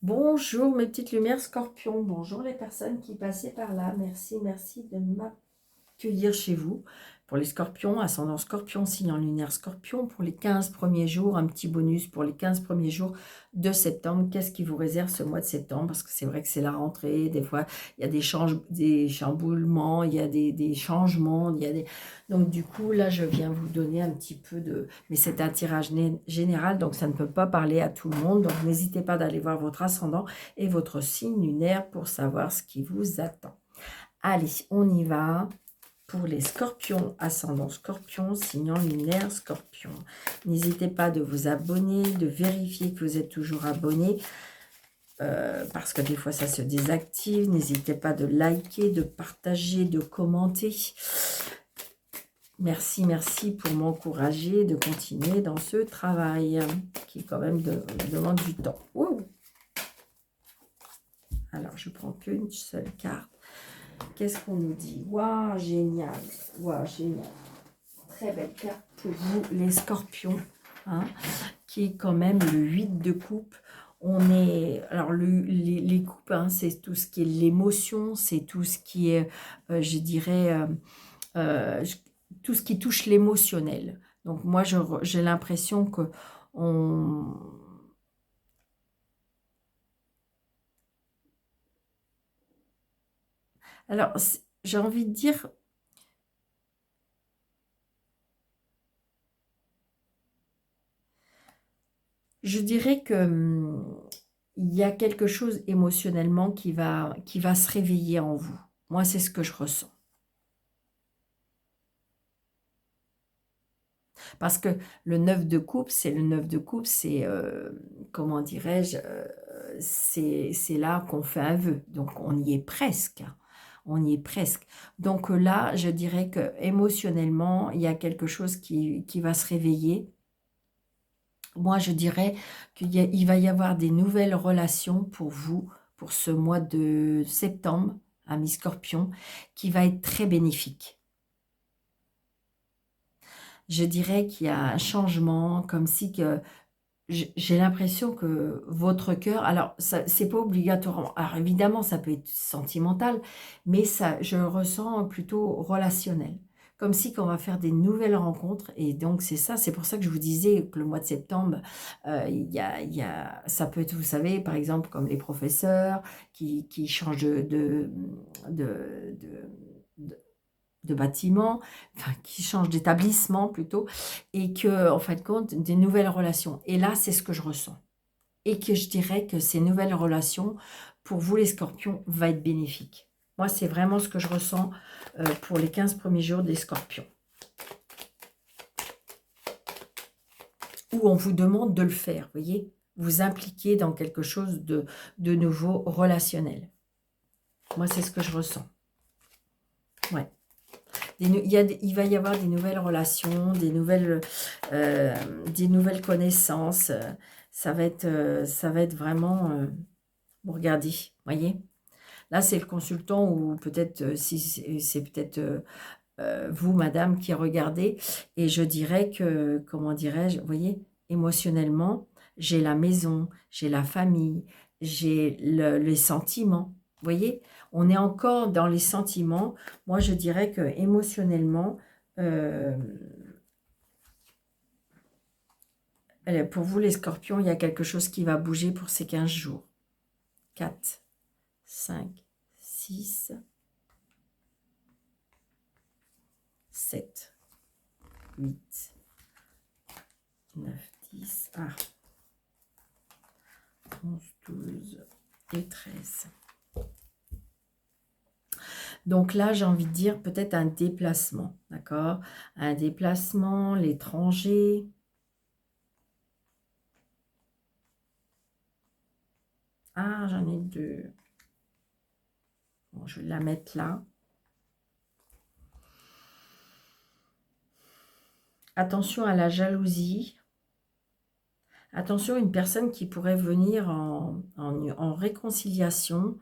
Bonjour mes petites lumières scorpions, bonjour les personnes qui passaient par là, merci de m'accueillir chez vous. Pour les scorpions, ascendant scorpion, signe en lunaire scorpion, pour les 15 premiers jours, un petit bonus pour les 15 premiers jours de septembre. Qu'est-ce qui vous réserve ce mois de septembre? Parce que c'est vrai que c'est la rentrée, des fois il y a des chamboulements, il y a des changements, donc du coup là je viens vous donner un petit peu de... Mais c'est un tirage général, donc ça ne peut pas parler à tout le monde, donc n'hésitez pas d'aller voir votre ascendant et votre signe lunaire pour savoir ce qui vous attend. Allez, on y va. Pour les scorpions, ascendant scorpion, signe lunaire scorpion. N'hésitez pas de vous abonner, de vérifier que vous êtes toujours abonné, parce que des fois ça se désactive. N'hésitez pas de liker, de partager, de commenter. Merci pour m'encourager de continuer dans ce travail qui quand même demande du temps. Ouh. Alors, je prends qu'une seule carte. Qu'est-ce qu'on nous dit? Waouh, génial. Waouh, génial. Très belle carte pour vous, les scorpions, hein, qui est quand même le 8 de coupe. On est... Alors, les coupes, hein, c'est tout ce qui est l'émotion, c'est tout ce qui est, je dirais, tout ce qui touche l'émotionnel. Donc, moi, j'ai l'impression que on... Alors, j'ai envie de dire... Je dirais que il y a quelque chose émotionnellement qui va se réveiller en vous. Moi, c'est ce que je ressens. Parce que le 9 de coupe, c'est, comment dirais-je, c'est là qu'on fait un vœu. Donc, on y est presque. On y est presque. Donc là, je dirais que émotionnellement, il y a quelque chose qui va se réveiller. Moi, je dirais qu'il va y avoir des nouvelles relations pour vous, pour ce mois de septembre, ami Scorpion, qui va être très bénéfique. Je dirais qu'il y a un changement, comme si que j'ai l'impression que votre cœur, alors c'est pas obligatoirement, alors évidemment ça peut être sentimental, mais ça, je le ressens plutôt relationnel. Comme si qu'on va faire des nouvelles rencontres, et donc c'est ça, c'est pour ça que je vous disais que le mois de septembre, ça peut être, vous savez, par exemple, comme les professeurs qui changent de, de- de bâtiment, enfin, qui changent d'établissement plutôt, et que, en fin de compte, des nouvelles relations. Et là, c'est ce que je ressens. Et que je dirais que ces nouvelles relations, pour vous les scorpions, va être bénéfique. Moi, c'est vraiment ce que je ressens pour les 15 premiers jours des scorpions. Où on vous demande de le faire, vous voyez, vous impliquer dans quelque chose de nouveau relationnel. Moi, c'est ce que je ressens. Ouais. Il va y avoir des nouvelles relations, des nouvelles connaissances. Ça va être vraiment... bon, regardez, voyez. Là, c'est le consultant ou peut-être, si c'est peut-être vous, madame, qui regardez. Et je dirais que, comment dirais-je, vous voyez, émotionnellement, j'ai la maison, j'ai la famille, j'ai les sentiments. Vous voyez, on est encore dans les sentiments. Moi, je dirais que émotionnellement, euh, pour vous, les scorpions, il y a quelque chose qui va bouger pour ces 15 jours. 4, 5, 6, 7, 8, 9, 10, 11, 12 et 13. Donc là, j'ai envie de dire peut-être un déplacement, d'accord? Un déplacement, l'étranger. Ah, j'en ai deux. Bon, je vais la mettre là. Attention à la jalousie. Attention à une personne qui pourrait venir en réconciliation.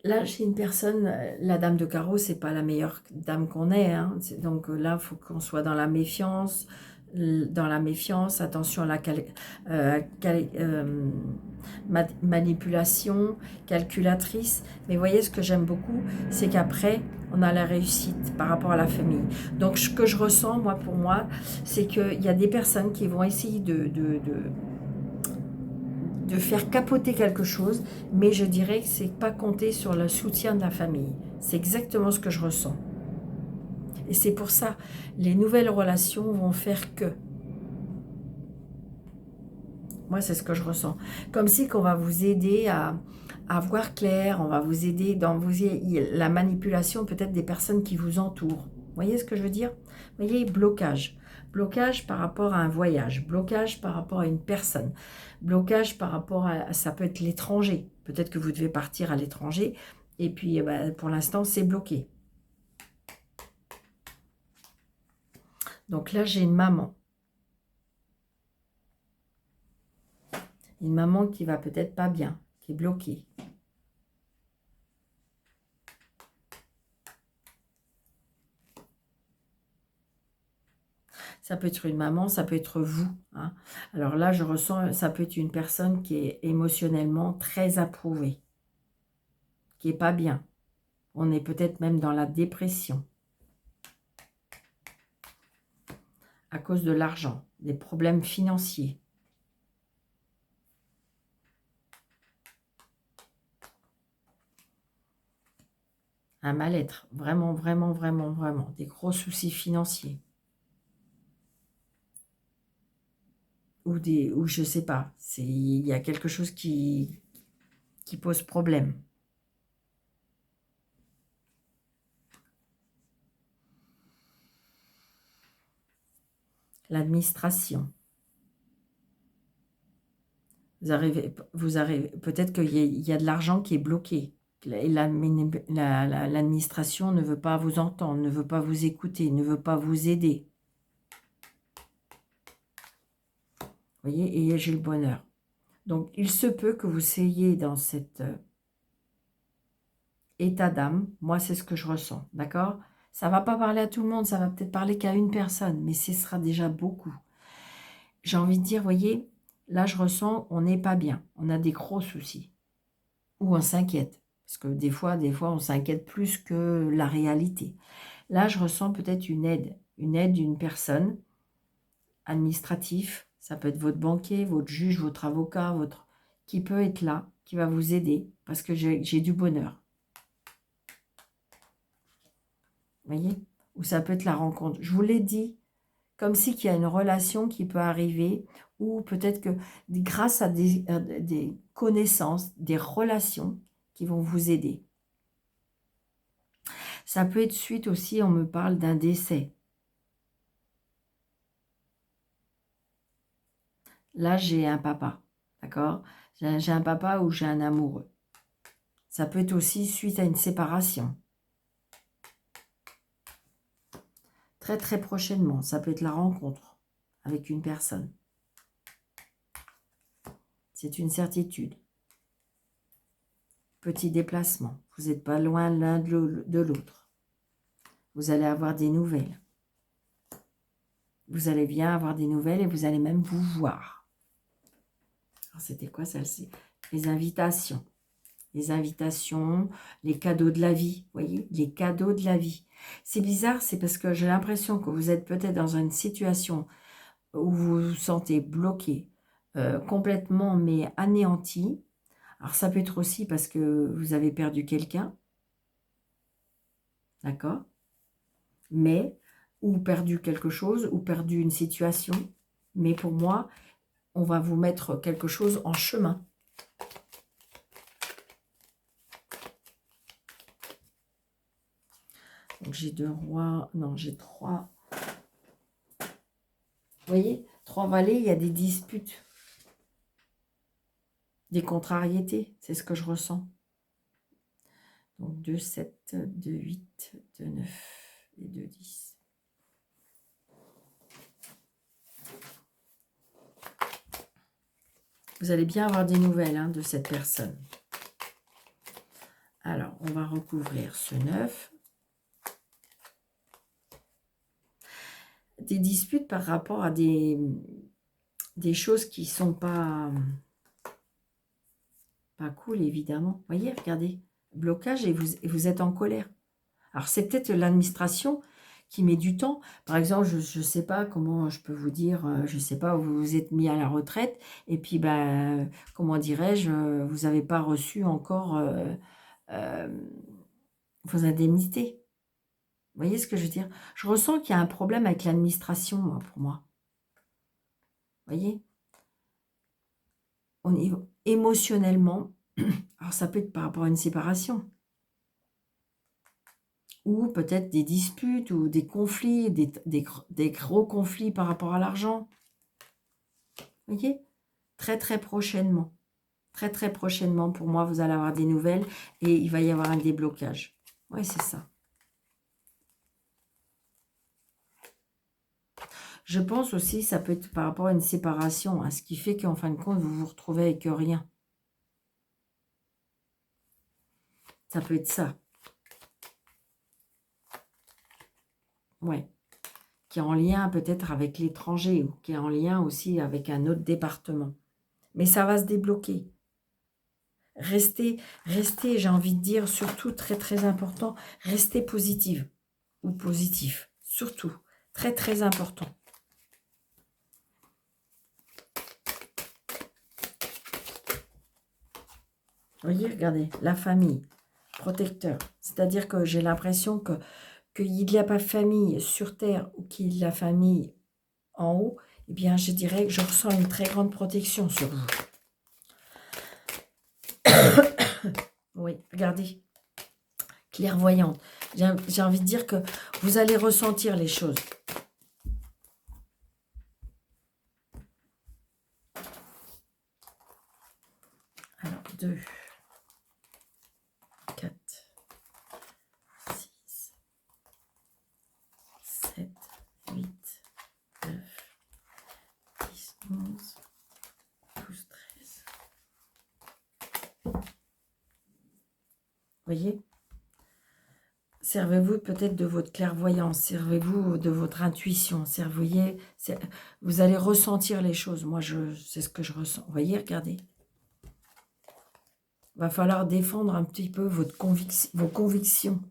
Là, j'ai une personne, la dame de carreau, c'est pas la meilleure dame qu'on ait. Hein. Donc là, il faut qu'on soit dans la méfiance. Attention à la manipulation, calculatrice. Mais vous voyez, ce que j'aime beaucoup, c'est qu'après, on a la réussite par rapport à la famille. Donc, ce que je ressens, moi, pour moi, c'est qu'il y a des personnes qui vont essayer de faire capoter quelque chose, mais je dirais que c'est pas compter sur le soutien de la famille. C'est exactement ce que je ressens. Et c'est pour ça, les nouvelles relations vont faire que. Moi, c'est ce que je ressens. Comme si qu'on va vous aider à voir clair, on va vous aider dans la manipulation peut-être des personnes qui vous entourent. Vous voyez ce que je veux dire? Vous voyez, blocage. Blocage par rapport à un voyage, blocage par rapport à une personne, blocage par rapport à ça peut être l'étranger. Peut-être que vous devez partir à l'étranger et puis pour l'instant, c'est bloqué. Donc là, j'ai une maman. Une maman qui va peut-être pas bien, qui est bloquée. Ça peut être une maman, ça peut être vous. Hein. Alors là, je ressens, ça peut être une personne qui est émotionnellement très approuvée, qui est pas bien. On est peut-être même dans la dépression. À cause de l'argent, des problèmes financiers. Un mal-être, vraiment, vraiment, vraiment, vraiment. Des gros soucis financiers. Ou je sais pas, il y a quelque chose qui pose problème. L'administration. Vous arrivez, peut-être qu'il y a de l'argent qui est bloqué. L'administration ne veut pas vous entendre, ne veut pas vous écouter, ne veut pas vous aider. Vous voyez, et j'ai le bonheur. Donc, il se peut que vous soyez dans cet état d'âme. Moi, c'est ce que je ressens, d'accord? Ça ne va pas parler à tout le monde, ça va peut-être parler qu'à une personne, mais ce sera déjà beaucoup. J'ai envie de dire, voyez, là, je ressens, on n'est pas bien. On a des gros soucis. Ou on s'inquiète. Parce que des fois, on s'inquiète plus que la réalité. Là, je ressens peut-être une aide d'une personne administrative. Ça peut être votre banquier, votre juge, votre avocat, qui peut être là, qui va vous aider, parce que j'ai du bonheur. Vous voyez? Ou ça peut être la rencontre. Je vous l'ai dit, comme si qu'il y a une relation qui peut arriver, ou peut-être que grâce à des connaissances, des relations qui vont vous aider. Ça peut être suite aussi, on me parle d'un décès. Là, j'ai un papa, d'accord? J'ai un papa ou j'ai un amoureux. Ça peut être aussi suite à une séparation. Très, très prochainement, ça peut être la rencontre avec une personne. C'est une certitude. Petit déplacement. Vous n'êtes pas loin l'un de l'autre. Vous allez avoir des nouvelles. Vous allez bien avoir des nouvelles et vous allez même vous voir. Alors, c'était quoi celle-ci? Les invitations. Les invitations, les cadeaux de la vie. Vous voyez, les cadeaux de la vie. C'est bizarre, c'est parce que j'ai l'impression que vous êtes peut-être dans une situation où vous vous sentez bloqué, complètement mais anéanti. Alors ça peut être aussi parce que vous avez perdu quelqu'un, d'accord? Mais, ou perdu quelque chose, ou perdu une situation. Mais pour moi, on va vous mettre quelque chose en chemin. Donc j'ai 2 rois, non j'ai 3. Vous voyez, 3 valets, il y a des disputes. Des contrariétés, c'est ce que je ressens. Donc 2, 7, 2, 8, 2, 9 et 2, 10. Vous allez bien avoir des nouvelles de cette personne. Alors, on va recouvrir ce 9. Des disputes par rapport à des choses qui sont pas cool, évidemment. Vous voyez, regardez, blocage et vous êtes en colère. Alors, c'est peut-être l'administration qui met du temps. Par exemple, je ne sais pas comment je peux vous dire, je ne sais pas, vous vous êtes mis à la retraite et puis, ben, comment dirais-je, vous n'avez pas reçu encore euh, vos indemnités. Vous voyez ce que je veux dire? Je ressens qu'il y a un problème avec l'administration, moi, pour moi. Vous voyez? Au niveau émotionnellement, alors ça peut être par rapport à une séparation. Ou peut-être des disputes ou des conflits, des gros conflits par rapport à l'argent. Vous voyez? Très très prochainement. Très très prochainement, pour moi, vous allez avoir des nouvelles et il va y avoir un déblocage. Oui, c'est ça. Je pense aussi, ça peut être par rapport à une séparation, ce qui fait qu'en fin de compte, vous vous retrouvez avec rien. Ça peut être ça. Ouais. Qui est en lien peut-être avec l'étranger ou qui est en lien aussi avec un autre département. Mais ça va se débloquer. Restez, j'ai envie de dire, surtout très très important, restez positive ou positif. Surtout, très très important. Vous voyez, regardez, la famille, protecteur. C'est-à-dire que j'ai l'impression qu'il n'y a pas famille sur Terre ou qu'il y a la famille en haut, eh bien, je dirais que je ressens une très grande protection sur vous. Oui, regardez, clairvoyante. J'ai envie de dire que vous allez ressentir les choses. Alors, 2, 4, 6, 7, 8, 9, 10, 11, 12, 13. Vous voyez? Servez-vous peut-être de votre clairvoyance, servez-vous de votre intuition, vous allez ressentir les choses. Moi, c'est ce que je ressens. Vous voyez, regardez. Il va falloir défendre un petit peu vos convictions.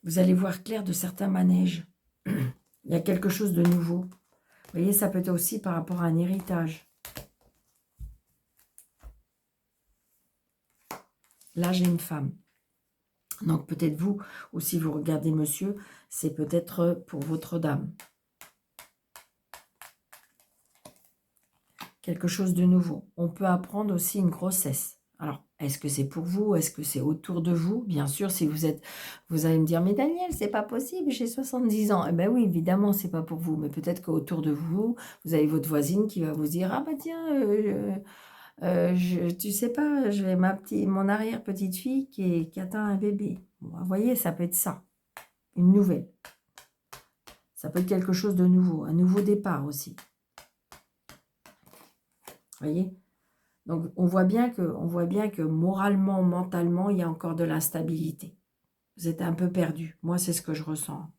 Vous allez voir clair de certains manèges. Il y a quelque chose de nouveau. Vous voyez, ça peut être aussi par rapport à un héritage. Là, j'ai une femme. Donc, peut-être vous, ou si vous regardez monsieur, c'est peut-être pour votre dame. Quelque chose de nouveau. On peut apprendre aussi une grossesse. Alors, est-ce que c'est pour vous? Est-ce que c'est autour de vous? Bien sûr, si vous allez me dire, mais Daniel, c'est pas possible, j'ai 70 ans. Eh bien oui, évidemment, c'est pas pour vous. Mais peut-être qu'autour de vous, vous avez votre voisine qui va vous dire, ah bah tiens, tu sais pas, j'ai mon arrière-petite-fille qui atteint un bébé. Bon, vous voyez, ça peut être ça. Une nouvelle. Ça peut être quelque chose de nouveau. Un nouveau départ aussi. Vous voyez? Donc, on voit bien que moralement, mentalement, il y a encore de l'instabilité. Vous êtes un peu perdu. Moi, c'est ce que je ressens.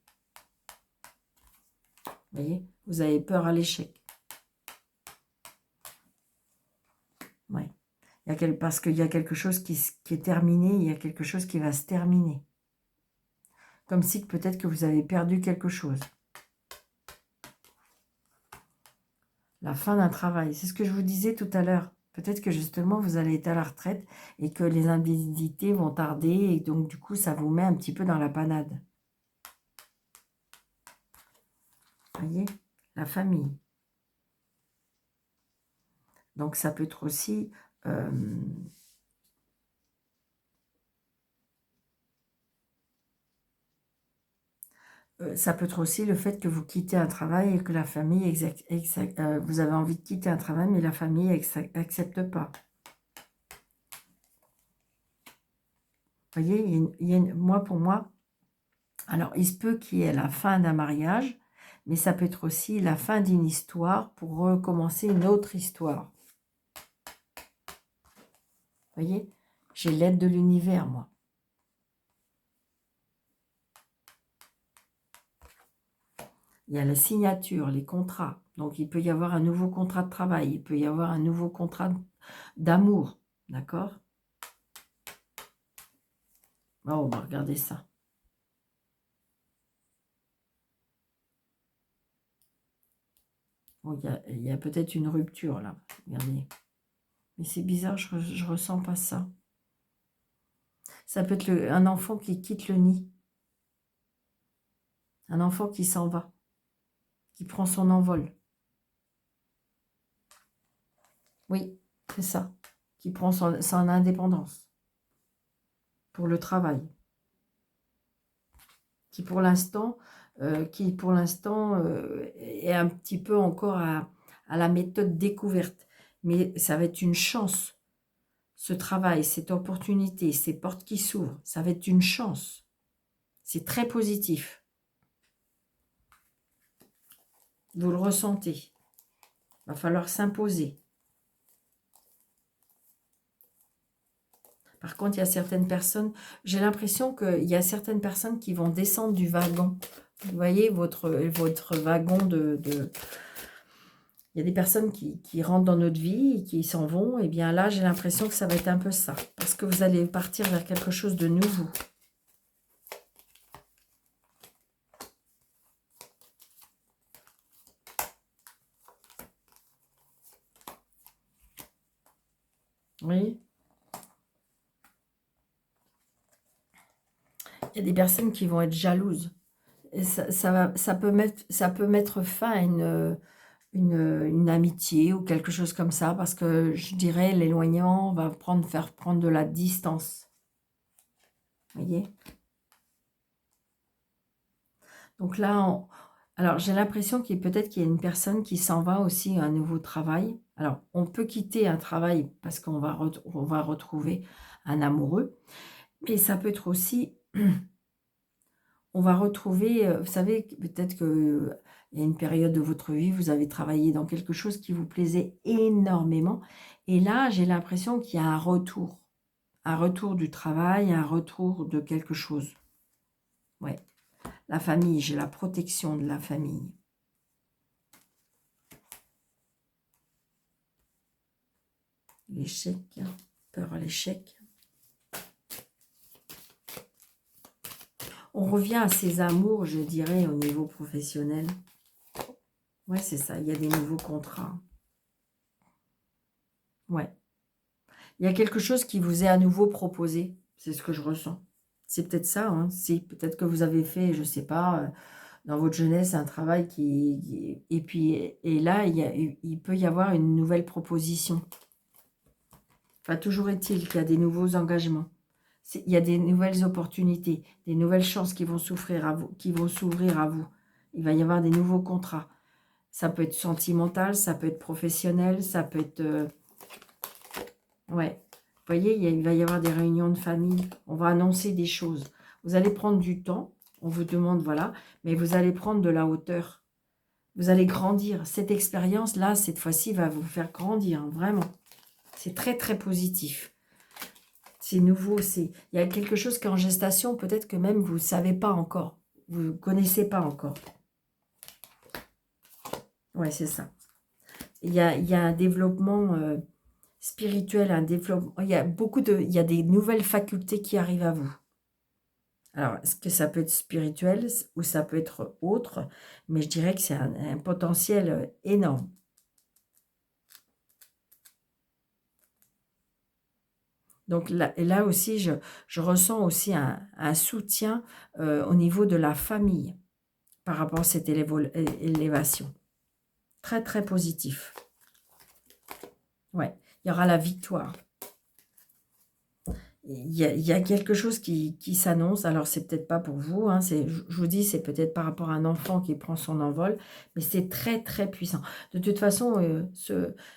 Vous voyez? Vous avez peur à l'échec. Oui. Parce qu'il y a quelque chose qui est terminé, il y a quelque chose qui va se terminer. Comme si peut-être que vous avez perdu quelque chose. La fin d'un travail. C'est ce que je vous disais tout à l'heure. Peut-être que justement, vous allez être à la retraite et que les indemnités vont tarder et donc du coup, ça vous met un petit peu dans la panade. Vous voyez? La famille. Donc, ça peut être aussi... ça peut être aussi le fait que vous quittez un travail et que la famille... vous avez envie de quitter un travail, mais la famille n'accepte pas. Vous voyez, moi, pour moi... Alors, il se peut qu'il y ait la fin d'un mariage, mais ça peut être aussi la fin d'une histoire pour recommencer une autre histoire. Vous voyez? J'ai l'aide de l'univers, moi. Il y a la signature, les contrats. Donc, il peut y avoir un nouveau contrat de travail. Il peut y avoir un nouveau contrat d'amour. D'accord? Oh, on va regarder ça. Bon, il y a peut-être une rupture, là. Regardez. Mais c'est bizarre, je ne ressens pas ça. Ça peut être un enfant qui quitte le nid. Un enfant qui s'en va. Qui prend son envol. Oui, c'est ça. Qui prend son indépendance. Pour le travail. Qui pour l'instant est un petit peu encore à la méthode découverte. Mais ça va être une chance. Ce travail, cette opportunité, ces portes qui s'ouvrent, ça va être une chance. C'est très positif. Vous le ressentez. Il va falloir s'imposer. Par contre, il y a certaines personnes, j'ai l'impression qu'il y a certaines personnes qui vont descendre du wagon. Vous voyez, votre wagon Il y a des personnes qui rentrent dans notre vie et qui s'en vont. Et bien là, j'ai l'impression que ça va être un peu ça. Parce que vous allez partir vers quelque chose de nouveau. Oui. Il y a des personnes qui vont être jalouses. Et ça peut mettre fin à une amitié ou quelque chose comme ça. Parce que je dirais, l'éloignement va faire prendre de la distance. Vous voyez? Donc là, alors j'ai l'impression peut-être qu'il y a une personne qui s'en va aussi à un nouveau travail. Alors, on peut quitter un travail parce qu'on va, on va retrouver un amoureux. Mais ça peut être aussi, on va retrouver, vous savez, peut-être qu'il y a une période de votre vie, vous avez travaillé dans quelque chose qui vous plaisait énormément. Et là, j'ai l'impression qu'il y a un retour du travail, un retour de quelque chose. Ouais. La famille, j'ai la protection de la famille. L'échec, peur à l'échec. On revient à ses amours, je dirais, au niveau professionnel. Ouais, c'est ça, il y a des nouveaux contrats. Ouais. Il y a quelque chose qui vous est à nouveau proposé. C'est ce que je ressens. C'est peut-être ça, hein. Si, peut-être que vous avez fait, je ne sais pas, dans votre jeunesse, un travail et puis, et là, il peut y avoir une nouvelle proposition. Enfin, toujours est-il qu'il y a des nouveaux engagements. Il y a des nouvelles opportunités, des nouvelles chances qui vont s'ouvrir à vous, Il va y avoir des nouveaux contrats. Ça peut être sentimental, ça peut être professionnel, ça peut être... ouais. Vous voyez, il va y avoir des réunions de famille. On va annoncer des choses. Vous allez prendre du temps. On vous demande, voilà. Mais vous allez prendre de la hauteur. Vous allez grandir. Cette expérience-là, cette fois-ci, va vous faire grandir. Hein, vraiment. C'est très, très positif. C'est nouveau. Il y a quelque chose qui est en gestation. Peut-être que même vous ne savez pas encore. Vous ne connaissez pas encore. Ouais, c'est ça. Il y a un développement spirituel, un développement. Il y a des nouvelles facultés qui arrivent à vous. Alors, est-ce que ça peut être spirituel ou ça peut être autre, mais je dirais que c'est un potentiel énorme. Donc là aussi, je ressens aussi un soutien au niveau de la famille par rapport à cette élévation. Très, très positif. Ouais, il y aura la victoire. Il y a quelque chose qui s'annonce. Alors, c'est peut-être pas pour vous. Hein, je vous dis, c'est peut-être par rapport à un enfant qui prend son envol. Mais c'est très, très puissant. De toute façon,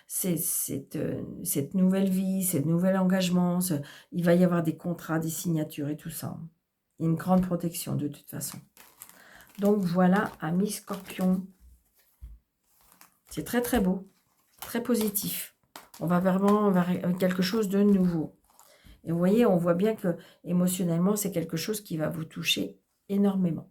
cette nouvelle vie, ce nouvel engagement, il va y avoir des contrats, des signatures et tout ça. Il y a une grande protection de toute façon. Donc, voilà, amis Scorpion. C'est très, très beau. Très positif. On va vraiment vers quelque chose de nouveau. Et vous voyez, on voit bien que émotionnellement, c'est quelque chose qui va vous toucher énormément.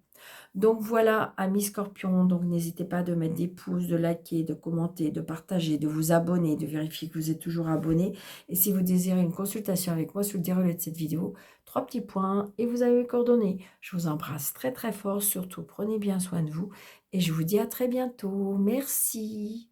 Donc voilà, amis scorpions, donc n'hésitez pas de mettre des pouces, de liker, de commenter, de partager, de vous abonner, de vérifier que vous êtes toujours abonné. Et si vous désirez une consultation avec moi sous le déroulé de cette vidéo, 3 petits points et vous avez mes coordonnées. Je vous embrasse très très fort, surtout prenez bien soin de vous et je vous dis à très bientôt. Merci.